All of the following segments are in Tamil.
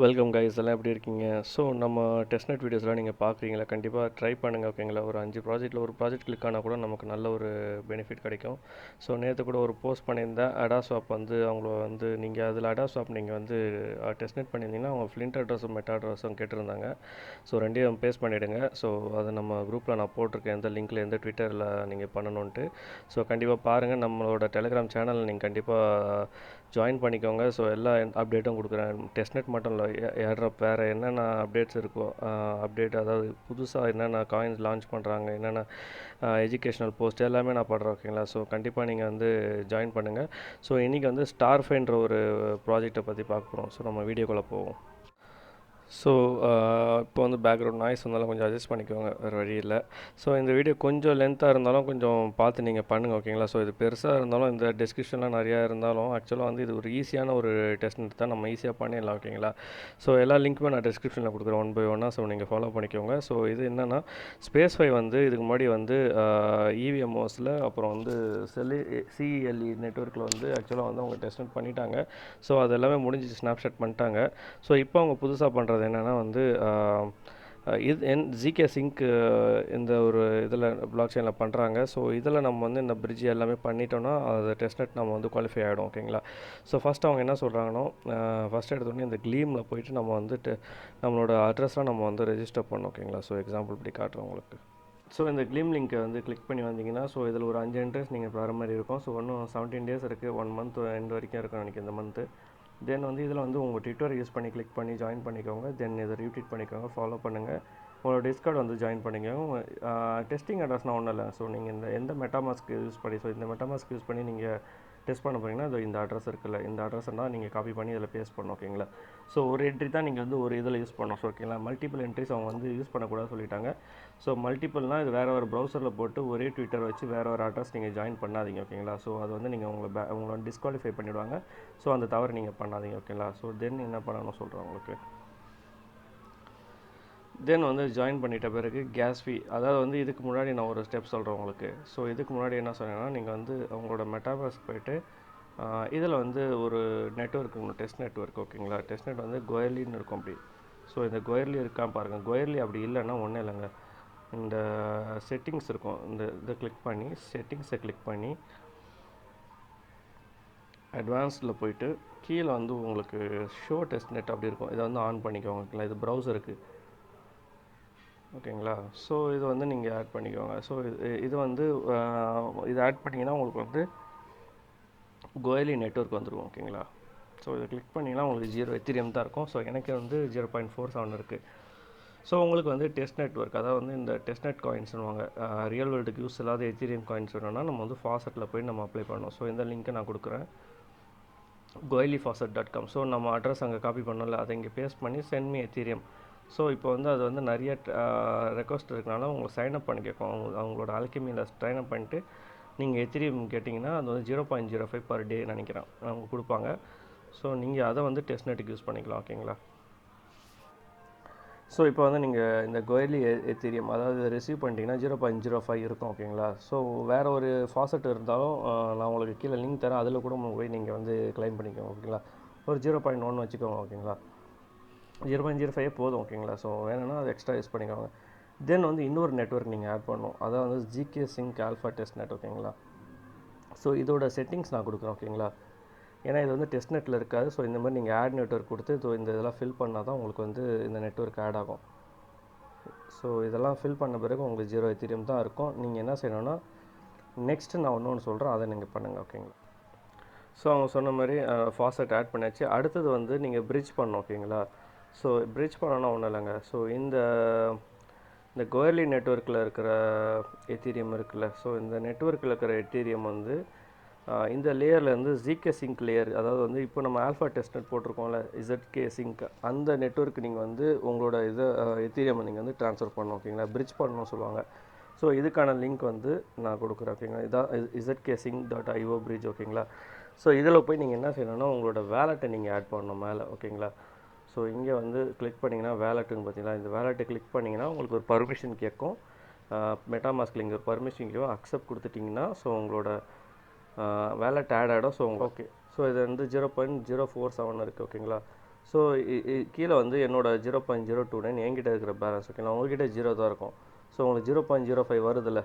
வெல்கம் கைஸ், எல்லாம் எப்படி இருக்கீங்க? ஸோ நம்ம டெஸ்ட்நெட் வீடியோஸ்லாம் நீங்கள் பார்க்குறீங்களா? கண்டிப்பாக ட்ரை பண்ணுங்கள், ஓகேங்களா? ஒரு 5 ப்ராஜெக்ட்டில் ஒரு ப்ராஜெக்ட் கிளிக் ஆனால் கூட நமக்கு நல்ல ஒரு பெனிஃபிட் கிடைக்கும். ஸோ நேற்று கூட ஒரு போஸ்ட் பண்ணியிருந்தேன். அடாஸ்வாப் வந்து அவங்கள வந்து நீங்கள் அதில் அடாஸ்வாப் நீங்கள் வந்து டெஸ்ட்நெட் பண்ணியிருந்தீங்கன்னா அவங்க ஃப்ளிண்ட் அட்ரஸும் மெட்டா அட்ரஸும் கேட்டிருந்தாங்க. ஸோ ரெண்டையும் பேஸ்ட் பண்ணிவிடுங்க. ஸோ அதை நம்ம குரூப்பில் நான் போட்டிருக்கேன், எந்த லிங்க்கில் எந்த ட்விட்டரில் நீங்கள் பண்ணணுன்ட்டு. ஸோ கண்டிப்பாக பாருங்கள், நம்மளோட டெலிகிராம் சேனலில் நீங்கள் கண்டிப்பாக ஜாயின் பண்ணிக்கோங்க. ஸோ எல்லா அப்டேட்டும் கொடுக்குறேன். டெஸ்ட்நெட் மட்டும் இல்லை, ஏர்ட்ராப் வேறு என்னென்ன அப்டேட்ஸ் இருக்கோ, அப்டேட் அதாவது புதுசாக என்னென்ன காயின்ஸ் லான்ச் பண்ணுறாங்க, என்னென்ன எஜுகேஷ்னல் போஸ்ட் எல்லாமே நான் பண்ணுறேன், ஓகேங்களா? ஸோ கண்டிப்பாக நீங்கள் வந்து ஜாயின் பண்ணுங்கள். ஸோ இன்றைக்கி வந்து ஸ்டார்ஃபைன்ற ஒரு ப்ராஜெக்டை பற்றி பார்க்க போகிறோம். ஸோ நம்ம வீடியோக்குள்ளே போவோம். ஸோ இப்போ வந்து பேக்ரவுண்ட் நாய்ஸ் வந்தாலும் கொஞ்சம் அட்ஜஸ்ட் பண்ணிக்கோங்க, வேறு வழி இல்லை. ஸோ இந்த வீடியோ கொஞ்சம் லென்த்தாக இருந்தாலும் கொஞ்சம் பார்த்து நீங்கள் பண்ணுங்கள், ஓகேங்களா? ஸோ இது பெருசாக இருந்தாலும் இந்த டிஸ்கிரிப்ஷன்லாம் நிறையா இருந்தாலும் ஆக்சுவலாக வந்து இது ஒரு ஈஸியான ஒரு டெஸ்ட்நெட் தான், நம்ம ஈஸியாக பண்ணிடலாம், ஓகேங்களா? ஸோ எல்லா லிங்க்குமே நான் டிஸ்கிரிப்ஷனில் கொடுக்குறேன் ஒன் பை ஒன்னாக. ஸோ நீங்கள் ஃபாலோ பண்ணிக்கோங்க. ஸோ இது என்னென்னா, SpaceFi வந்து இதுக்கு முன்னாடி வந்து இவிஎம்ஓஸில் அப்புறம் வந்து சிஎல்இ நெட்ஒர்க்கில் வந்து ஆக்சுவலாக வந்து அவங்க டெஸ்ட்நெட் பண்ணிட்டாங்க. ஸோ அது எல்லாமே முடிஞ்சிச்சு, ஸ்னாப்ஷாட் பண்ணிட்டாங்க. ஸோ இப்போ அவங்க புதுசாக பண்ணுறது என்னென்னா வந்து இது Zksync இந்த ஒரு இதில் பிளாக் செயினில் பண்ணுறாங்க. ஸோ இதில் நம்ம வந்து இந்த பிரிட்ஜ் எல்லாமே பண்ணிட்டோன்னா அது டெஸ்ட்நெட் நம்ம வந்து குவாலிஃபை ஆகிடும், ஓகேங்களா? ஸோ ஃபஸ்ட் அவங்க என்ன சொல்கிறாங்கன்னா, ஃபஸ்ட் எடுத்தோடனே இந்த க்ளீமில் போயிட்டு நம்ம வந்துட்டு நம்மளோட அட்ரஸ்லாம் நம்ம வந்து ரெஜிஸ்டர் பண்ணோம், ஓகேங்களா? ஸோ எக்ஸாம்பிள் இப்படி காட்டுறேன் உங்களுக்கு. ஸோ இந்த க்ளீம் லிங்க்கை வந்து கிளிக் பண்ணி வந்தீங்கன்னா, ஸோ இதில் ஒரு 5 என்ட்ரன்ஸ் நீங்கள் வர மாதிரி இருக்கும். ஸோ இன்னும் 17 டேஸ் இருக்குது, 1 மந்த் எண்ட் வரைக்கும் இருக்கும் எனக்கு இந்த மந்த்து. தென் வந்து இதில் வந்து உங்கள் ட்விட்டர் யூஸ் பண்ணி கிளிக் பண்ணி ஜாயின் பண்ணிக்கோங்க. தென் இதை ரீட்வீட் பண்ணிக்கோங்க, ஃபாலோ பண்ணுங்கள். உங்களோட டிஸ்கார்ட் வந்து ஜாயின் பண்ணிக்கோங்க. டெஸ்டிங் அட்ரஸ்னால் ஒன்றும் இல்லை. ஸோ நீங்கள் இந்த எந்த மெட்டாமாஸ்க் யூஸ் பண்ணி, ஸோ இந்த மெட்டாமாஸ்க் யூஸ் பண்ணி நீங்கள் டெஸ்ட் பண்ண போகிறீங்கன்னா அது இந்த அட்ரஸ் இருக்குல்ல, இந்த அட்ரஸ்னால் நீங்கள் காப்பி பண்ணி இதில் பேஸ்ட் பண்ணணும், ஓகேங்களா? ஸோ ஒரு என்ட்ரி தான் நீங்கள் வந்து ஒரு இதில் யூஸ் பண்ணணும், ஸோ ஓகேங்களா? மல்டிபிள் என்ட்ரிஸ் அவங்க வந்து யூஸ் பண்ணக்கூடாது சொல்லிட்டாங்க. ஸோ மல்டிபிள்னால் இது வேறு ஒரு ப்ரௌசரில் போட்டு ஒரே ட்விட்டர் வச்சு வேறு ஒரு அட்ரஸ் நீங்கள் ஜாயின் பண்ணாதீங்க, ஓகேங்களா? ஸோ அது வந்து நீங்கள் உங்களை டிஸ்குவாலிஃபை பண்ணிவிடுவாங்க. ஸோ அந்த தவறு நீங்கள் பண்ணாதீங்க, ஓகேங்களா? ஸோ தென் என்ன பண்ணணும் சொல்கிறேன் உங்களுக்கு. தென் வந்து ஜாயின் பண்ணிட்ட பிறகு கேஸ் ஃபீ, அதாவது வந்து இதுக்கு முன்னாடி நான் ஒரு ஸ்டெப் சொல்கிறேன் உங்களுக்கு. ஸோ இதுக்கு முன்னாடி என்ன சொன்னேன்னா, நீங்கள் வந்து அவங்களோட மெட்டாவர்ஸ்க்கு போய்ட்டு இதில் வந்து ஒரு நெட்ஒர்க் ஒன்று, டெஸ்ட் நெட்ஒர்க், ஓகேங்களா? டெஸ்ட்நெட் வந்து கோயர்லின்னு இருக்கும் அப்படி. ஸோ இந்த கோயர்லி இருக்கா பாருங்கள். கோயர்லி அப்படி இல்லைன்னா ஒன்றும் இல்லைங்க, இந்த செட்டிங்ஸ் இருக்கும், இந்த இதை கிளிக் பண்ணி செட்டிங்ஸை கிளிக் பண்ணி அட்வான்ஸில் போயிட்டு கீழே வந்து உங்களுக்கு ஷோ டெஸ்ட்நெட் அப்படி இருக்கும், இதை வந்து ஆன் பண்ணிக்கோங்க, ஓகேங்களா? இது ப்ரௌசருக்கு, ஓகேங்களா? ஸோ இது வந்து நீங்கள் ஆட் பண்ணிக்கோங்க. ஸோ இது வந்து இது ஆட் பண்ணிங்கன்னா உங்களுக்கு வந்து கோயலி நெட்ஒர்க் வந்துடும், ஓகேங்களா? ஸோ இதை கிளிக் பண்ணிங்கன்னா உங்களுக்கு 0 எத்திரியம் தான் இருக்கும். ஸோ எனக்கு வந்து 0.47 இருக்குது. ஸோ உங்களுக்கு வந்து டெஸ்ட் நெட்ஒர்க், அதாவது வந்து இந்த டெஸ்ட்நெட் காயின்ஸ்னுவாங்க, ரியல் வேர்ல்டுக்கு யூஸ் இல்லாத எத்திரியம் காயின்ஸ் வேணும்னா நம்ம வந்து ஃபாசெட்டில் போய் நம்ம அப்ளை பண்ணணும். ஸோ இந்த லிங்க்கை நான் கொடுக்குறேன், goilifaucet.com. ஸோ நம்ம அட்ரஸ் அங்கே காப்பி பண்ணல, அதை இங்கே பேஸ்ட் பண்ணி சென்ட் மீ எத்திரியம். ஸோ இப்போ வந்து அது வந்து நிறைய ரெக்வஸ்ட் இருக்கனால உங்களுக்கு சைன்அப் பண்ணி கேட்கும். அவங்களோட அல்கெமியில் சைன்அப் பண்ணிட்டு நீங்கள் எத்திரியம் கேட்டிங்கன்னா அது வந்து 0.05 பர் டே நினைக்கிறேன் அவங்க கொடுப்பாங்க. ஸோ நீங்கள் அதை வந்து டெஸ்ட்நெட்டுக்கு யூஸ் பண்ணிக்கலாம், ஓகேங்களா? ஸோ இப்போ வந்து நீங்கள் இந்த கோயலி எத்திரியம் அதாவது ரிசீவ் பண்ணிட்டீங்கன்னா 0.05 இருக்கும், ஓகேங்களா? ஸோ வேறு ஒரு ஃபாசெட் இருந்தாலும் நான் உங்களுக்கு கீழே லிங்க் தரேன், அதில் கூட போய் நீங்கள் வந்து கிளைம் பண்ணிக்கோங்க, ஓகேங்களா? ஒரு 0.1 வச்சுக்கோங்க, ஓகேங்களா? 0.05 போதும், ஓகேங்களா? ஸோ வேணும்னா அது எக்ஸ்ட்ரா யூஸ் பண்ணிக்கோங்க. தென் வந்து இன்னொரு நெட்ஒர்க் நீங்கள் ஆட் பண்ணணும், அதாவது வந்து Zksync Testnet, ஓகேங்களா? ஸோ இதோட செட்டிங்ஸ் நான் கொடுக்குறேன், ஓகேங்களா? ஏன்னா இது வந்து டெஸ்ட்நெட்டில் இருக்காது. ஸோ இந்த மாதிரி நீங்கள் ஆட் நெட்ஒர்க் கொடுத்து இந்த இதெல்லாம் ஃபில் பண்ணால் தான் உங்களுக்கு வந்து இந்த நெட்ஒர்க் ஆட் ஆகும். ஸோ இதெல்லாம் ஃபில் பண்ண பிறகு உங்களுக்கு 0 எத்திரியம் தான் இருக்கும். நீங்கள் என்ன செய்யணும்னா, நெக்ஸ்ட்டு நான் ஒன்று சொல்கிறேன், அதை நீங்கள் பண்ணுங்கள், ஓகேங்களா? ஸோ அவங்க சொன்ன மாதிரி ஃபாசெட் ஆட் பண்ணியாச்சு. அடுத்தது வந்து நீங்கள் பிரிட்ஜ் பண்ணணும், ஓகேங்களா? ஸோ பிரிட்ஜ் பண்ணோன்னா ஒன்றும் இல்லைங்க. ஸோ இந்த கோயர்லி நெட்ஒர்க்கில் இருக்கிற எத்திரியம் இருக்குல்ல, ஸோ இந்த நெட்ஒர்க்கில் இருக்கிற எத்திரியம் வந்து இந்த லேயர்லேருந்து Zksync லேயர், அதாவது வந்து இப்போ நம்ம ஆல்ஃபா டெஸ்ட்நெட் போட்டிருக்கோம்ல Zksync, அந்த நெட்ஒர்க் நீங்கள் வந்து உங்களோட எத்திரியம் நீங்கள் வந்து ட்ரான்ஸ்ஃபர் பண்ணணும், ஓகேங்களா? பிரிட்ஜ் பண்ணணும் சொல்லுவாங்க. ஸோ இதுக்கான லிங்க் வந்து நான் கொடுக்குறேன், ஓகேங்களா? இதான் Zksync.io bridge, ஓகேங்களா? ஸோ இதில் போய் நீங்கள் என்ன செய்யணும்னா உங்களோட வேலெட்டை நீங்கள் ஆட் பண்ணணும் மேலே, ஓகேங்களா? ஸோ இங்கே வந்து கிளிக் பண்ணிங்கன்னா வேலெட்டுன்னு பார்த்தீங்களா, இந்த வேலெட்டை கிளிக் பண்ணிங்கன்னா உங்களுக்கு ஒரு பர்மிஷன் கேட்கும். மெட்டாமாஸ்கில் இங்கே ஒரு பர்மிஷன் கேட்கும், அக்செப்ட் கொடுத்துட்டிங்கன்னா ஸோ உங்களோட வேலெட் ஆட் ஆகிடும். ஸோ ஓகே, ஸோ இது வந்து 0.047 இருக்குது, ஓகேங்களா? ஸோ கீழே வந்து என்னோட 0.029 என்கிட்ட இருக்கிற பேலன்ஸ் ஓகேங்களா, உங்கள்கிட்ட 0 தான் இருக்கும். ஸோ உங்களுக்கு 0.05 வருதுல்ல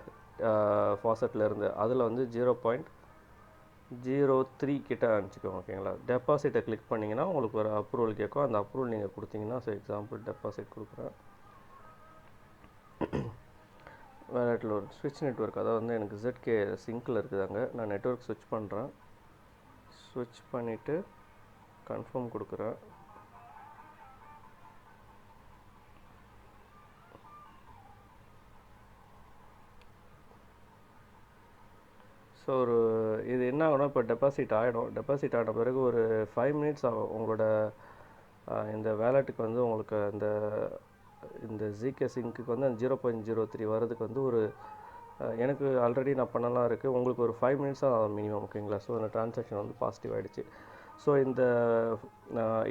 ஃபாசெட்டில் இருந்து, அதில் வந்து 0.03 கிட்ட அனுப்பிச்சிக்கோங்க ஓகேங்களா. டெபாசிட்டை கிளிக் பண்ணிங்கன்னா உங்களுக்கு ஒரு அப்ரூவல் கேட்கும். அந்த அப்ரூவல் நீங்கள் கொடுத்தீங்கன்னா, ஸோ எக்ஸாம்பிள் டெபாசிட் கொடுக்குறேன். வேலெட்டில் ஒரு ஸ்விட்ச் நெட்வொர்க், அதாவது வந்து எனக்கு Zksync இருக்குதாங்க. நான் நெட்வொர்க் ஸ்விட்ச் பண்ணுறேன். ஸ்விட்ச் பண்ணிவிட்டு கன்ஃபார்ம் கொடுக்குறேன். ஸோ இது என்ன ஆகும்னா, இப்போ டெபாசிட் ஆகிடும். டெபாசிட் ஆன பிறகு ஒரு 5 மினிட்ஸ் ஆகும் உங்களோட இந்த வேலெட்டுக்கு வந்து உங்களுக்கு இந்த Zksync வந்து அந்த 0.03 வரதுக்கு வந்து ஒரு எனக்கு ஆல்ரெடி நான் பண்ணலாம் இருக்குது. உங்களுக்கு ஒரு 5 மினிட்ஸ் தான் மினிமம் ஓகேங்களா. ஸோ அந்த ட்ரான்சாக்ஷன் வந்து பாசிட்டிவ் ஆகிடுச்சு. ஸோ இந்த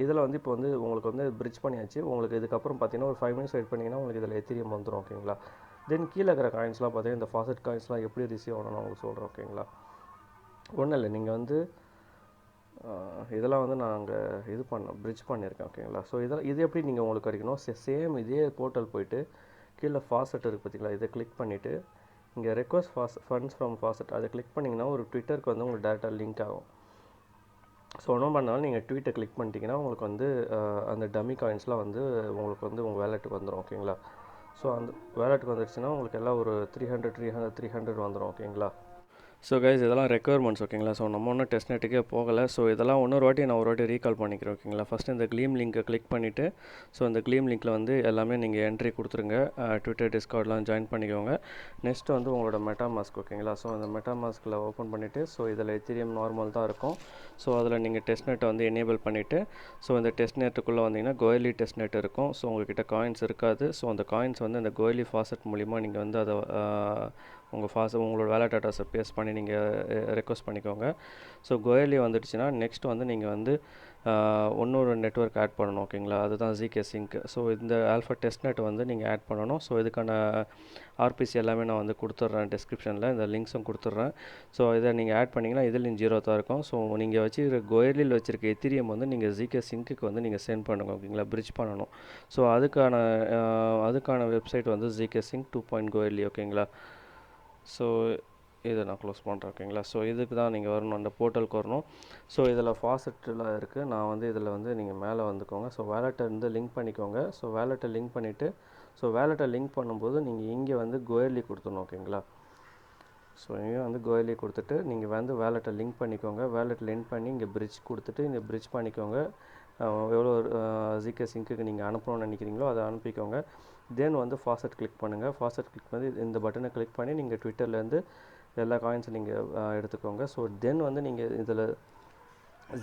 இதில் வந்து இப்போ வந்து உங்களுக்கு வந்து பிரிட்ஜ் பண்ணியாச்சு. உங்களுக்கு இதுக்கப்புறம் பார்த்தீங்கன்னா ஒரு 5 மினிட்ஸ் வெயிட் பண்ணிங்கன்னா உங்களுக்கு இதில் எத்திரியம் வந்துடும் ஓகேங்களா. தென் கீழே இருக்கிற காயின்ஸ்லாம் பார்த்தீங்கன்னா இந்த ஃபாசெட் காயின்ஸ்லாம் எப்படி ரிசீவ் ஆகணும்னு உங்களுக்கு சொல்கிறேன் ஓகேங்களா. ஒன்றும் இல்லை, நீங்கள் வந்து இதெல்லாம் வந்து நாங்கள் இது பிரிட்ஜ் பண்ணியிருக்கேன் ஓகேங்களா. ஸோ இது எப்படி நீங்கள் உங்களுக்கு கிடைக்கணும், சேம் இதே போர்ட்டல் போயிட்டு கீழே ஃபாசெட் இருக்குது பார்த்தீங்களா, இதை கிளிக் பண்ணிவிட்டு இங்கே ரெக்வஸ்ட் ஃபண்ட்ஸ் ஃப்ரம் ஃபாசெட் அதை கிளிக் பண்ணிங்கன்னா ஒரு ட்விட்டருக்கு வந்து உங்களுக்கு டேரெக்டாக லிங்க் ஆகும். ஸோ ஒன்றும் பண்ணாலும் நீங்கள் ட்வீட்டை கிளிக் பண்ணிட்டீங்கன்னா உங்களுக்கு வந்து அந்த டம்மி காயின்ஸ்லாம் வந்து உங்களுக்கு வந்து உங்கள் வேலெட்டுக்கு வந்துடும் ஓகேங்களா. ஸோ அந்த வேலெட்டுக்கு வந்துடுச்சுன்னா உங்களுக்கு எல்லாம் ஒரு 300 வந்துடும் ஓகேங்களா. ஸோ கைஸ் இதெல்லாம் ரெக்குயர்மெண்ட்ஸ் ஓகேங்களா. ஸோ நம்ம ஒன்றும் டெஸ்ட்நெட்டுக்கே போகலை. ஸோ இதெல்லாம் இன்னொரு வாட்டி நான் ஒரு வாட்டி ரீகால் பண்ணிக்கிறேன் ஓகேங்களா. ஃபஸ்ட்டு இந்த க்ளீம் லிங்க்கை கிளிக் பண்ணிவிட்டு ஸோ இந்த க்ளீம் லிங்க்கில் வந்து எல்லாமே நீங்கள் என்ட்ரி கொடுத்துருங்க. ட்விட்டர் டிஸ்கார்ட்லாம் ஜாயின் பண்ணிக்கோங்க. நெக்ஸ்ட்டு வந்து உங்களோட மெட்டாமாஸ்க் ஓகேங்களா. ஸோ அந்த மெட்டாமாஸ்கில் ஓப்பன் பண்ணிவிட்டு ஸோ இதில் எத்திரியம் நார்மல் தான் இருக்கும். ஸோ அதில் நீங்கள் டெஸ்ட்நெட்டை வந்து எனேபிள் பண்ணிவிட்டு ஸோ இந்த டெஸ்ட்நெட்டுக்குள்ளே வந்தீங்கன்னா கோயலி டெஸ்ட்நெட் இருக்கும். ஸோ உங்கள்கிட்ட காயின்ஸ் இருக்காது. ஸோ அந்த காயின்ஸ் வந்து இந்த கோயலி ஃபாசெட் மூலிமா நீங்கள் வந்து அதை உங்களோட வேலெட் அட்ரஸை பேஸ்ட் பண்ணி நீங்கள் ரெக்வஸ்ட் பண்ணிக்கோங்க. ஸோ கோயலி வந்துடுச்சுன்னா நெக்ஸ்ட் வந்து நீங்கள் வந்து இன்னொரு நெட்வொர்க் ஆட் பண்ணணும் ஓகேங்களா. அதுதான் Zksync. ஸோ இந்த ஆல்ஃபா டெஸ்ட்நெட் வந்து நீங்கள் ஆட் பண்ணணும். ஸோ இதுக்கான RPC எல்லாமே நான் வந்து கொடுத்துட்றேன் டிஸ்கிரிப்ஷனில், இந்த லிங்க்ஸும் கொடுத்துட்றேன். ஸோ இதை நீங்கள் ஆட் பண்ணிங்கன்னா இதில் 0 தான் இருக்கும். ஸோ நீங்கள் வச்சுருக்க கோயலியில் வச்சுருக்க எத்திரியம் வந்து நீங்கள் Zksync வந்து நீங்கள் சென்ட் பண்ணுங்க ஓகேங்களா, பிரிட்ஜ் பண்ணணும். ஸோ அதுக்கான வெப்சைட் வந்து Zksync 2.goeli ஓகேங்களா. ஸோ இதை நான் க்ளோஸ் பண்ணுறேன் ஓகேங்களா. ஸோ இதுக்கு தான் நீங்கள் வரணும், அந்த போர்ட்டலுக்கு வரணும். ஸோ இதில் ஃபாசெட்டில் இருக்குது. நான் வந்து இதில் வந்து நீங்கள் மேலே வந்துக்கோங்க. ஸோ வேலெட்டை வந்து லிங்க் பண்ணிக்கோங்க. ஸோ வேலெட்டை லிங்க் பண்ணிவிட்டு ஸோ வேலெட்டை லிங்க் பண்ணும்போது நீங்கள் இங்கே வந்து கோயலி கொடுத்துடணும் ஓகேங்களா. ஸோ இங்கே வந்து கோயலி கொடுத்துட்டு நீங்கள் வந்து வேலெட்டை லிங்க் பண்ணிக்கோங்க. வேலெட் லிங்க் பண்ணி இங்கே பிரிட்ஜ் கொடுத்துட்டு இங்கே பிரிட்ஜ் பண்ணிக்கோங்க. எவ்வளோ Zksync நீங்கள் அனுப்பணும்னு நினைக்கிறீங்களோ அதை அனுப்பிக்கோங்க. தென் வந்து ஃபாசெட் கிளிக் பண்ணுங்கள். ஃபாசெட் கிளிக் பண்ணி இந்த பட்டனை கிளிக் பண்ணி நீங்கள் ட்விட்டர்லேருந்து எல்லா காயின்ஸும் நீங்கள் எடுத்துக்கோங்க. ஸோ தென் வந்து நீங்கள் இதில்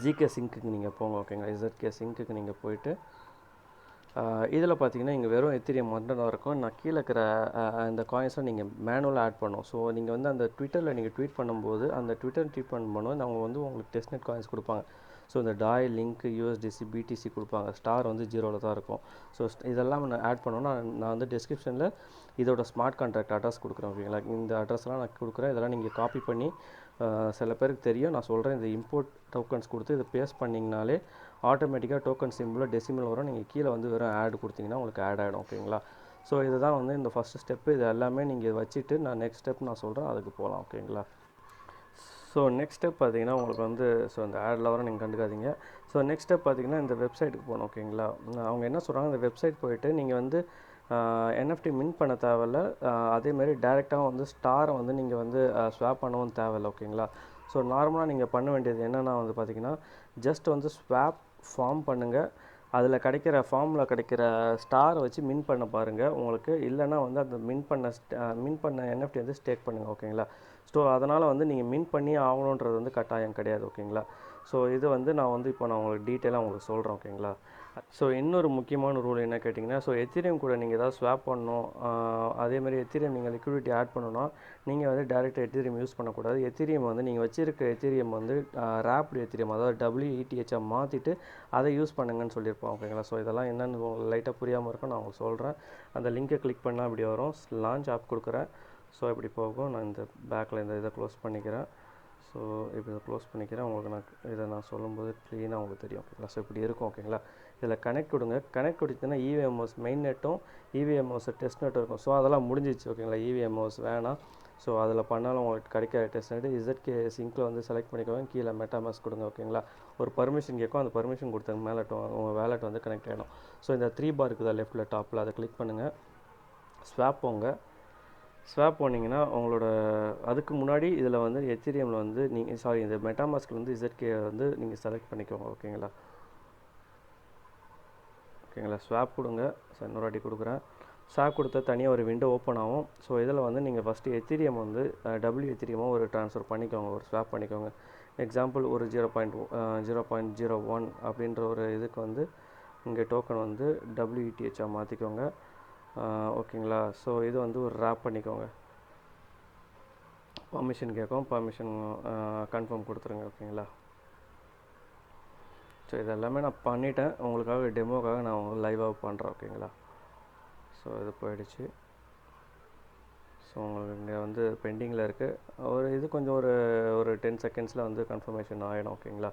Zksync நீங்கள் போங்க ஓகேங்களா. Zksync நீங்கள் போயிட்டு இதில் பார்த்தீங்கன்னா இங்கே வெறும் எத்திரியம் மட்டும் தான் இருக்கும். நான் கீழே இருக்கிற இந்த காயின்ஸை நீங்கள் மேனுவலாக ஆட் பண்ணணும். ஸோ நீங்கள் வந்து அந்த ட்விட்டரில் நீங்கள் ட்வீட் பண்ணும்போது அந்த ட்விட்டர் ட்வீட் பண்ணும்போது அவங்க வந்து உங்களுக்கு டெஸ்ட்நெட் காயின்ஸ் கொடுப்பாங்க. ஸோ இந்த டாய் லிங்க் USDC BTC கொடுப்பாங்க. ஸ்டார் வந்து 0ல் தான் இருக்கும். ஸோ இதெல்லாம் நான் ஆட் பண்ணோன்னா நான் வந்து டிஸ்கிரிப்ஷனில் இதோட ஸ்மார்ட் கான்ட்ராக்ட் அட்ரஸ் கொடுக்குறேன் ஓகேங்களா. இந்த அட்ரஸ்லாம் நான் கொடுக்குறேன். இதெல்லாம் நீங்கள் காப்பி பண்ணி சில பேருக்கு தெரியும், நான் சொல்கிறேன். இந்த இம்போர்ட் டோக்கன்ஸ் கொடுத்து இதை பேஸ்ட் பண்ணிங்கனாலே ஆட்டோமேட்டிக்காக டோக்கன் சிம்பிளில் டெசிமல் வரும். நீங்கள் கீழே வந்து வெறும் ஆட் கொடுத்தீங்கன்னா உங்களுக்கு ஆட் ஆகிடும் ஓகேங்களா. ஸோ இதுதான் வந்து இந்த ஃபஸ்ட்டு ஸ்டெப்பு. இது எல்லாமே நீங்கள் வச்சுட்டு நான் நெக்ஸ்ட் ஸ்டெப் நான் சொல்கிறேன், அதுக்கு போகலாம் ஓகேங்களா. ஸோ நெக்ஸ்ட் ஸ்டெப் பார்த்தீங்கன்னா உங்களுக்கு வந்து ஸோ இந்த ஆடில் வர நீங்கள் கண்டுக்காதீங்க. ஸோ நெக்ஸ்ட் ஸ்டெப் பார்த்தீங்கன்னா இந்த வெப்சைட்டுக்கு போகணும் ஓகேங்களா. அவங்க என்ன சொல்கிறாங்க, இந்த வெப்சைட் போயிட்டு நீங்கள் வந்து NFT மின்ட் பண்ண தேவையில்ல. அதேமாதிரி டேரெக்டாக வந்து ஸ்டாரை வந்து நீங்கள் வந்து ஸ்வாப் பண்ணவும் தேவையில்லை ஓகேங்களா. ஸோ நார்மலாக நீங்கள் பண்ண வேண்டியது என்னென்னா வந்து பார்த்தீங்கன்னா ஜஸ்ட் வந்து ஸ்வாப் ஃபார்ம் பண்ணுங்கள். அதில் கிடைக்கிற ஃபார்மில் கிடைக்கிற ஸ்டாரை வச்சு மின் பண்ண பாருங்கள் உங்களுக்கு. இல்லைனா வந்து அந்த மின் பண்ண NFT வந்து ஸ்டேக் பண்ணுங்கள் ஓகேங்களா. ஸோ அதனால் வந்து நீங்கள் மின் பண்ணி ஆகணுன்றது வந்து கட்டாயம் கிடையாது ஓகேங்களா. ஸோ இது வந்து நான் வந்து இப்போ நான் உங்களுக்கு டீட்டெயிலாக உங்களுக்கு சொல்கிறேன் ஓகேங்களா. ஸோ இன்னொரு முக்கியமான ரூல் என்ன கேட்டிங்கன்னா, ஸோ எத்திரியம் கூட நீங்கள் ஏதாவது ஸ்வாப் பண்ணணும், அதேமாதிரி எத்திரியம் நீங்கள் லிக்விடிட்டி ஆட் பண்ணணும்னா நீங்கள் வந்து டேரெக்டாக எத்திரியம் யூஸ் பண்ணக்கூடாது. எத்திரியம் வந்து நீங்கள் வச்சுருக்க எத்திரியம் வந்து ரேப்டு எத்திரியம், அதாவது WETH மாற்றிட்டு அதை யூஸ் பண்ணுங்கன்னு சொல்லியிருப்போம் ஓகேங்களா. ஸோ இதெல்லாம் என்னென்னு லைட்டாக புரியாமல் இருக்கும், நான் உங்களுக்கு சொல்கிறேன். அந்த லிங்கை கிளிக் பண்ணால் இப்படி வரும். லான்ச் ஆப் கொடுக்குறேன். ஸோ இப்படி போகும். நான் இந்த பேக்கில் இந்த இதை க்ளோஸ் பண்ணிக்கிறேன். ஸோ இப்போ இதை க்ளோஸ் பண்ணிக்கிறேன். உங்களுக்கு இதை நான் சொல்லும்போது க்ளீனாக உங்களுக்கு தெரியும் ஓகேங்களா. ஸோ இப்படி இருக்கும் ஓகேங்களா. இதில் கனெக்ட் கொடுங்க. கனெக்ட் கொடுத்தீங்கன்னா இவிஎம்ஓஸ் மெயின் நெட்டும் இவிஎம்ஓஸ் டெஸ்ட் நெட்டும் இருக்கும். ஸோ அதெல்லாம் முடிஞ்சிச்சு ஓகேங்களா. இவிஎம்ஓஸ் வேணாம். ஸோ அதில் பண்ணாலும் உங்களுக்கு கிடைக்கிற டெஸ்ட் நெட் ZK-Syncல வந்து செலக்ட் பண்ணிக்கோங்க. கீழே மெட்டாமாஸ்க் கொடுங்க ஓகேங்களா. ஒரு பர்மிஷன் கேட்கும், அந்த பர்மிஷன் கொடுத்தங்க மேலே உங்கள் வேலெட் வந்து கனெக்ட் ஆகிடும். ஸோ இந்த 3 பார் இருக்குதா லெஃப்ட்டில் டாப்பில், அதை கிளிக் பண்ணுங்கள். ஸ்வாப் போங்க. ஸ்வாப் போனீங்கன்னா உங்களோட அதுக்கு முன்னாடி இதில் வந்து எத்திரியமில் வந்து நீங்கள் இந்த மெட்டாமாஸ்கில் வந்து ZK வந்து நீங்கள் செலக்ட் பண்ணிக்கோங்க ஓகேங்களா. ஸ்வாப் கொடுங்க. இன்னொரு வாட்டி கொடுக்குறேன். ஸ்வாப் கொடுத்தா தனியாக ஒரு விண்டோ ஓப்பன் ஆகும். ஸோ இதில் வந்து நீங்கள் ஃபஸ்ட்டு எத்திரியம் வந்து wETH ஒரு ட்ரான்ஸ்ஃபர் பண்ணிக்கோங்க, ஒரு ஸ்வாப் பண்ணிக்கோங்க. எக்ஸாம்பிள் ஒரு 0.01 அப்படின்ற ஒரு இதுக்கு வந்து இங்கே டோக்கன் வந்து wETH மாற்றிக்கோங்க ஓகேங்களா. ஸோ இது வந்து ஒரு ரேப் பண்ணிக்கோங்க. பர்மிஷன் கேட்கும், பர்மிஷன் கன்ஃபார்ம் கொடுத்துருங்க ஓகேங்களா. ஸோ இதெல்லாமே நான் பண்ணிட்டேன், உங்களுக்காக டெமோக்காக நான் லைவாக பண்ணுறேன் ஓகேங்களா. ஸோ இது போயிடுச்சு. ஸோ உங்களுக்கு இங்கே வந்து பெண்டிங்கில் இருக்குது. இது கொஞ்சம் ஒரு 10 செகண்ட்ஸில் வந்து கன்ஃபர்மேஷன் ஆகிடும் ஓகேங்களா.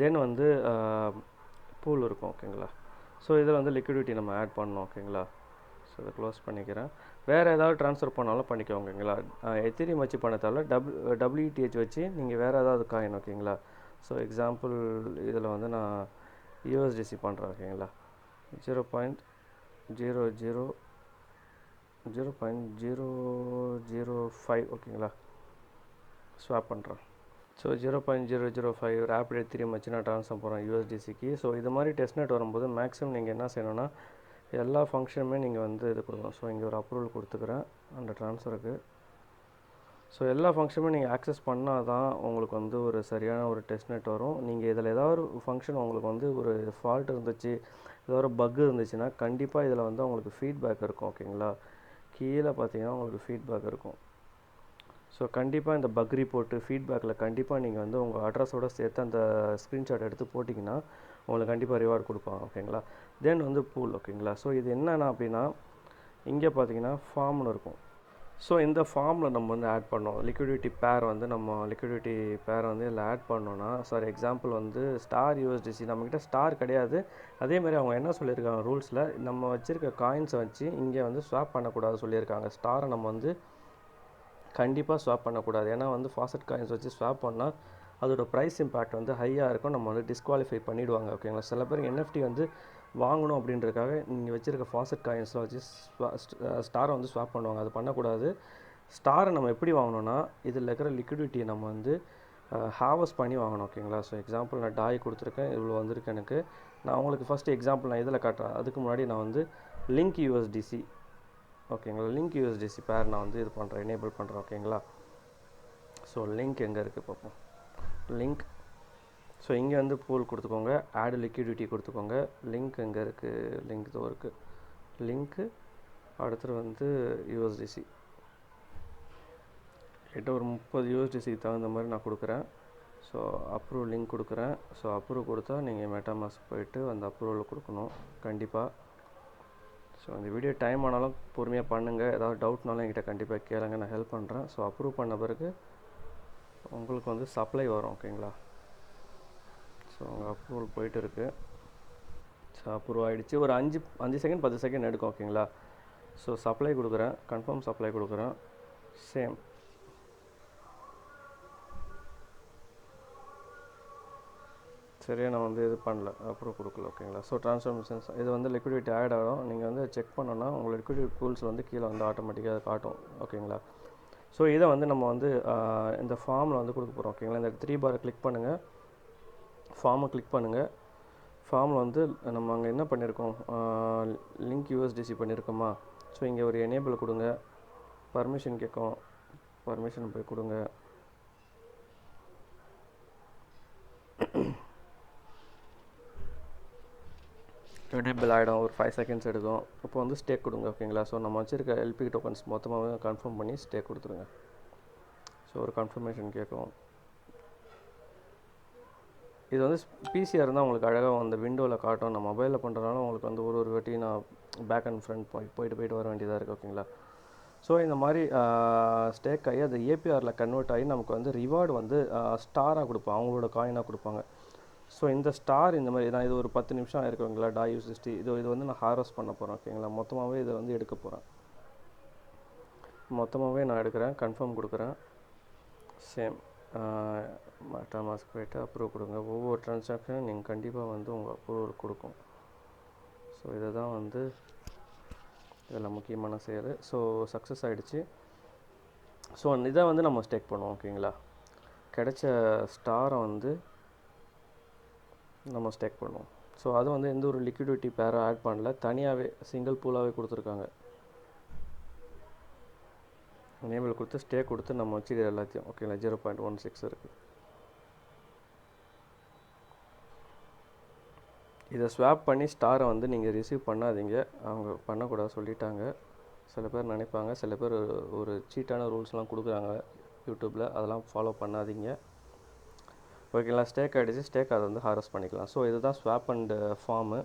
தென் வந்து பூல் இருக்கும் ஓகேங்களா. ஸோ இதில் வந்து லிக்விடிட்டி நம்ம ஆட் பண்ணணும் ஓகேங்களா. ஸோ இதை க்ளோஸ் பண்ணிக்கிறேன். வேறு ஏதாவது ட்ரான்ஸ்ஃபர் பண்ணாலும் பண்ணிக்கோங்க ஓகேங்களா. எத்திரியம் வச்சு பண்ண தேவையில்ல, wETH வச்சு நீங்கள் வேறு ஏதாவது காயின் ஓகேங்களா. ஸோ எக்ஸாம்பிள் இதில் வந்து நான் USDC பண்ணுறேன் ஓகேங்களா. 0.005 ஓகேங்களா. ஸ்வாப் பண்ணுறேன். ஸோ 0.005 ரேபிட் எத்திரியம் வச்சு நான் ட்ரான்ஸ்ஃபர் போகிறேன் USDCக்கு. ஸோ இது மாதிரி டெஸ்ட்நெட் வரும்போது மேக்ஸிமம் நீங்கள் என்ன செய்யணும்னா எல்லா ஃபங்க்ஷனுமே நீங்கள் வந்து இது கொடுக்கணும். ஸோ இங்கே ஒரு அப்ரூவல் கொடுத்துக்கிறேன் அந்த ட்ரான்ஸ்ஃபருக்கு. ஸோ எல்லா ஃபங்க்ஷனுமே நீங்கள் ஆக்சஸ் பண்ணால் தான் உங்களுக்கு வந்து ஒரு சரியான ஒரு டெஸ்ட்நெட் வரும். நீங்கள் இதில் ஏதாவது ஒரு ஃபங்க்ஷன் உங்களுக்கு வந்து ஒரு ஃபால்ட் இருந்துச்சு, ஏதாவது ஒரு பக் இருந்துச்சுன்னா கண்டிப்பாக இதில் வந்து உங்களுக்கு ஃபீட்பேக் இருக்கும் ஓகேங்களா. கீழே பார்த்தீங்கன்னா உங்களுக்கு ஃபீட்பேக் இருக்கும். ஸோ கண்டிப்பாக இந்த பக் ரிப்போர்ட்டு ஃபீட்பேக்கில் கண்டிப்பாக நீங்கள் வந்து உங்கள் அட்ரஸோடு சேர்த்து அந்த ஸ்க்ரீன்ஷாட் எடுத்து போட்டிங்கன்னா உங்களுக்கு கண்டிப்பாக ரிவார்டு கொடுப்பாங்க ஓகேங்களா. தென் வந்து பூல் ஓகேங்களா. ஸோ இது என்னென்னா அப்படின்னா இங்கே பார்த்தீங்கன்னா ஃபார்ம்னு இருக்கும். ஸோ இந்த ஃபார்மில் நம்ம வந்து ஆட் பண்ணோம் லிக்விடிட்டி பேர் வந்து இதில் ஆட் பண்ணோன்னா எக்ஸாம்பிள் வந்து ஸ்டார் USDC நம்மக்கிட்ட ஸ்டார் கிடையாது. அதேமாதிரி அவங்க என்ன சொல்லியிருக்காங்க ரூல்ஸில், நம்ம வச்சுருக்க காயின்ஸை வச்சு இங்கே வந்து ஸ்வாப் பண்ணக்கூடாது சொல்லியிருக்காங்க. ஸ்டாரை நம்ம வந்து கண்டிப்பாக ஸ்வாப் பண்ணக்கூடாது. ஏன்னா வந்து ஃபாசட் காயின்ஸ் வச்சு ஸ்வாப் பண்ணால் அதோட ப்ரைஸ் இம்பேக்ட் வந்து ஹையாக இருக்கும், நம்ம வந்து டிஸ்குவாலிஃபை பண்ணிவிடுவாங்க ஓகேங்களா. சில பேர் NFT வந்து வாங்கணும் அப்படின்றதுக்காக நீங்கள் வச்சுருக்க ஃபாசட் காயின்ஸில் வச்சு ஸ்டாரை வந்து ஸ்வாப் பண்ணுவாங்க. அது பண்ணக்கூடாது. ஸ்டாரை நம்ம எப்படி வாங்கணும்னா இதில் இருக்கிற லிக்விடிட்டியை நம்ம வந்து ஹார்வெஸ்ட் பண்ணி வாங்கணும் ஓகேங்களா. ஸோ எக்ஸாம்பிள் நான் டாய் கொடுத்துருக்கேன், இவ்வளோ வந்திருக்கு எனக்கு. நான் உங்களுக்கு ஃபஸ்ட்டு எக்ஸாம்பிள் நான் இதில் காட்டுறேன். அதுக்கு முன்னாடி நான் வந்து லிங்க் USDC ஓகேங்களா, லிங்க் USDC பேர் நான் வந்து இது பண்ணுறேன், எனேபிள் பண்ணுறேன் ஓகேங்களா. ஸோ லிங்க் எங்கே இருக்குது பார்ப்போம். லிங்க். ஸோ இங்கே வந்து பூல் கொடுத்துக்கோங்க, ஆட் லிக்விடிட்டி கொடுத்துக்கோங்க. லிங்க் எங்கே இருக்குது, லிங்க் இதோ இருக்குது. லிங்க்கு அடுத்தது வந்து USDC கிட்ட ஒரு 30 USDCக்கு தகுந்த மாதிரி நான் கொடுக்குறேன். ஸோ அப்ரூவல் லிங்க் கொடுக்குறேன். ஸோ அப்ரூவ் கொடுத்தா நீங்கள் மெட்டாமாஸ்க் போய்ட்டு அந்த அப்ரூவல் கொடுக்கணும் கண்டிப்பாக. ஸோ இந்த வீடியோ டைம் ஆனாலும் பொறுமையாக பண்ணுங்கள். ஏதாவது டவுட்னாலும் என்கிட்ட கண்டிப்பாக கேளுங்க, நான் ஹெல்ப் பண்ணுறேன். ஸோ அப்ரூவ் பண்ண பிறகு உங்களுக்கு வந்து சப்ளை வரும் ஓகேங்களா. ஸோ உங்கள் அப்ரூவல் போயிட்டு இருக்குது. ஸோ அப்ரூவ் ஆகிடுச்சு. ஒரு 5 செகண்ட் 10 செகண்ட் எடுக்கும் ஓகேங்களா. ஸோ சப்ளை கொடுக்குறேன், கன்ஃபார்ம் சப்ளை கொடுக்குறேன். சேம் சரியாக நான் வந்து இது பண்ணல, அப்ரூவ் கொடுக்கல ஓகேங்களா. ஸோ ட்ரான்ஸ்ஃபர்மேஷன்ஸ் இது வந்து லிக்விடிட்டி ஆட் ஆகும். நீங்கள் வந்து செக் பண்ணோன்னா உங்கள் லிக்விடிட்டி பூல்ஸ் வந்து கீழே வந்து ஆட்டோமேட்டிக்காக காட்டும் ஓகேங்களா. ஸோ இதை வந்து நம்ம வந்து இந்த ஃபார்மில் வந்து கொடுக்க போகிறோம் ஓகேங்களா. இந்த 3 பாரை கிளிக் பண்ணுங்கள், ஃபார்மை கிளிக் பண்ணுங்கள். ஃபார்மில் வந்து நம்ம அங்கே என்ன பண்ணியிருக்கோம், லிங்க் USDC பண்ணியிருக்கோமா. ஸோ இங்கே ஒரு எனேபிள் கொடுங்க, பர்மிஷன் கேட்கும், பர்மிஷன் போய் கொடுங்க. எனேபிள் ஆகிடும், ஒரு 5 செகண்ட்ஸ் எடுக்கும். இப்போ வந்து ஸ்டேக் கொடுங்க ஓகேங்களா. ஸோ நம்ம வச்சுருக்க LP டோக்கன்ஸ் மொத்தமாகவே கன்ஃபார்ம் பண்ணி ஸ்டேக் கொடுத்துருங்க. ஸோ ஒரு கன்ஃபர்மேஷன் கேட்கும். இது வந்து பிசியாக இருந்தால் உங்களுக்கு அழகாக அந்த விண்டோவில் காட்டும். நான் மொபைலில் பண்ணுறதுனால உங்களுக்கு வந்து ஒரு வாட்டி நான் பேக் அண்ட் ஃப்ரண்ட் போயிட்டு வர வேண்டியதாக இருக்குது ஓகேங்களா. ஸோ இந்த மாதிரி ஸ்டேக் ஆகி அது APRல கன்வெர்ட் ஆகி நமக்கு வந்து ரிவார்டு வந்து ஸ்டாராக கொடுப்பாங்க, அவங்களோட காயினாக கொடுப்பாங்க. ஸோ இந்த ஸ்டார் இந்த மாதிரி நான் இது ஒரு 10 நிமிஷம் ஆயிருக்குங்களா USDT இது வந்து நான் ஹார்வெஸ்ட் பண்ண போகிறேன் ஓகேங்களா. மொத்தமாகவே இதை வந்து எடுக்க போகிறேன். மொத்தமாகவே நான் எடுக்கிறேன், கன்ஃபார்ம் கொடுக்குறேன். சேம் மெட்டாமாஸ்க் போய்ட்டு அப்ரூவ் கொடுங்க. ஒவ்வொரு ட்ரான்சாக்ஷனும் நீங்கள் கண்டிப்பாக வந்து உங்கள் அப்ரூவல் கொடுக்கும். ஸோ இதை தான் வந்து இதில் முக்கியமான செயல். ஸோ சக்ஸஸ் ஆகிடுச்சு. ஸோ இதை வந்து நம்ம ஸ்டேக் பண்ணுவோம் ஓகேங்களா. கிடைச்ச ஸ்டாரை வந்து நம்ம ஸ்டேக் பண்ணுவோம். ஸோ அது வந்து எந்த ஒரு லிக்விடிட்டி பேரை ஆட் பண்ணல, தனியாகவே சிங்கிள் பூலாகவே கொடுத்துருக்காங்க. நேபிள் கொடுத்து ஸ்டேக் கொடுத்து நம்ம வச்சு இது எல்லாத்தையும் ஓகேங்களா. 0.16 இருக்குது. இதை ஸ்வாப் பண்ணி ஸ்டாரை வந்து நீங்கள் ரிசீவ் பண்ணாதீங்க, அவங்க பண்ணக்கூடாது சொல்லிட்டாங்க. சில பேர் நினைப்பாங்க, சில பேர் ஒரு சீட்டான ரூல்ஸ்லாம் கொடுக்குறாங்க யூடியூப்பில், அதெல்லாம் ஃபாலோ பண்ணாதீங்க ஓகேங்களா. ஸ்டேக் ஆகிடுச்சு, ஸ்டேக் அதை வந்து ஹார்வெஸ்ட் பண்ணிக்கலாம். ஸோ இதுதான் swap and farm.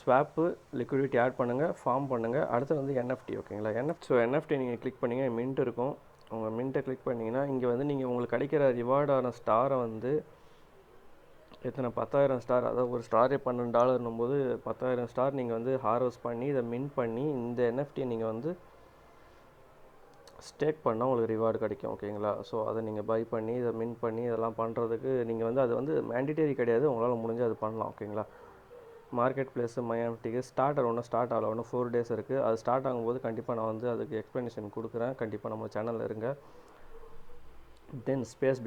Swap liquidity add பண்ணுங்கள், ஃபார்ம் பண்ணுங்கள். அடுத்து வந்து NFT ஓகேங்களா. ஸோ NFT நீங்கள் கிளிக் பண்ணிங்க, மின்ட் இருக்கும். உங்கள் மின்ட்டை கிளிக் பண்ணிங்கன்னா இங்கே வந்து நீங்கள் உங்களுக்கு கிடைக்கிற ரிவார்டான ஸ்டாரை வந்து எத்தனை 10,000 ஸ்டார், அதாவது ஒரு ஸ்டாரே $12 போது 10,000 ஸ்டார் நீங்கள் வந்து ஹார்வெஸ்ட் பண்ணி இதை மின்ட் பண்ணி இந்த NFT நீங்கள் வந்து ஸ்டேக் பண்ணால் உங்களுக்கு ரிவார்டு கிடைக்கும் ஓகேங்களா. ஸோ அதை நீங்கள் பை பண்ணி இதை மின்ட் பண்ணி இதெல்லாம் பண்ணுறதுக்கு நீங்கள் வந்து அது வந்து மேண்டிட்டரி கிடையாது, உங்களால் முடிஞ்சு அது பண்ணலாம் ஓகேங்களா. மார்க்கெட் பிளேஸு MyNFTக்கு ஒன்றும் ஸ்டார்ட் ஆகலை, ஒன்றும் 4 days இருக்குது. அது ஸ்டார்ட் ஆகும்போது கண்டிப்பாக நான் வந்து அதுக்கு எக்ஸ்ப்ளனேஷன் கொடுக்குறேன். கண்டிப்பாக நம்ம சேனலில் இருங்க. தென் ஸ்பேஸ்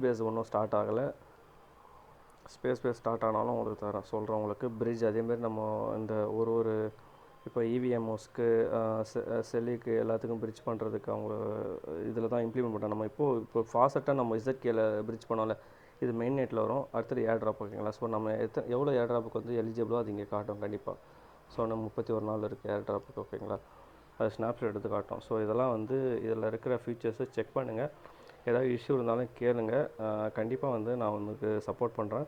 பேஸ் ஒன்றும் ஸ்டார்ட் ஆகலை. ஸ்பேஸ் ஸ்டார்ட் ஆனாலும் உங்களுக்கு சொல்கிறேன் உங்களுக்கு. பிரிட்ஜ் அதேமாரி நம்ம இந்த ஒரு இப்போ EVMOஸ்க்கு செல்லிக்கு எல்லாத்துக்கும் பிரிட்ஜ் பண்ணுறதுக்கு அவங்க இதில் தான் இம்ப்ளிமெண்ட் பண்ணுறோம். நம்ம இப்போ ஃபாஸ்ட்டாக நம்ம ZKல பிரிட்ஜ் பண்ணோம்ல, இது மெயின் நெட்டில் வரும். அடுத்தது ஏர் ட்ராப் ஓகேங்களா. ஸோ நம்ம எவ்வளோ ஏர் ட்ராப்புக்கு வந்து எலிஜிபிளோ அது இங்கே காட்டும் கண்டிப்பாக. ஸோ நம்ம 31 நாள் இருக்குது ஏர் ட்ராப்புக்கு ஓகேங்களா. அது ஸ்னாப்ஷாட் எடுத்து காட்டும். ஸோ இதெல்லாம் வந்து இதில் இருக்கிற ஃபீச்சர்ஸை செக் பண்ணுங்கள். ஏதாவது இஷ்யூ இருந்தாலும் கேளுங்க, கண்டிப்பாக வந்து நான் உங்களுக்கு சப்போர்ட் பண்ணுறேன்.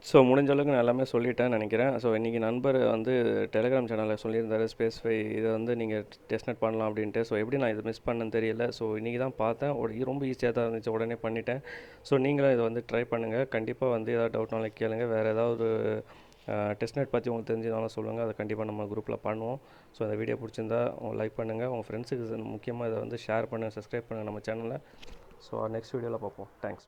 ஸோ முடிஞ்ச அளவுக்கு நான் எல்லாமே சொல்லிட்டேன்னு நினைக்கிறேன். ஸோ இன்றைக்கி நண்பர் வந்து டெலிகிராம் சேனலில் சொல்லியிருந்தார், SpaceFi இதை வந்து நீங்கள் டெஸ்ட்நெட் பண்ணலாம் அப்படின்ட்டு. ஸோ எப்படி நான் இதை மிஸ் பண்ணேன்னு தெரியல. ஸோ இன்றைக்கி தான் பார்த்தேன், ரொம்ப ஈஸியாக தான் இருந்துச்சு, உடனே பண்ணிட்டேன். ஸோ நீங்களும் இதை வந்து ட்ரை பண்ணுங்கள். கண்டிப்பாக வந்து ஏதாவது டவுட்னாலும் கேளுங்க. வேறு ஏதாவது டெஸ்ட்நெட் பற்றி உங்களுக்கு தெரிஞ்சதாலும் சொல்லுங்கள், அதை கண்டிப்பாக நம்ம குரூப்பில் பண்ணுவோம். ஸோ அந்த வீடியோ பிடிச்சிருந்தா லைக் பண்ணுங்கள், உங்கள் ஃப்ரெண்ட்ஸுக்கு முக்கியமாக இதை வந்து ஷேர் பண்ணுங்கள், சப்ஸ்கிரைப் பண்ணுங்கள் நம்ம சேனலில். ஸோ நெக்ஸ்ட் வீடியோவில் பார்ப்போம். தேங்க்ஸ்.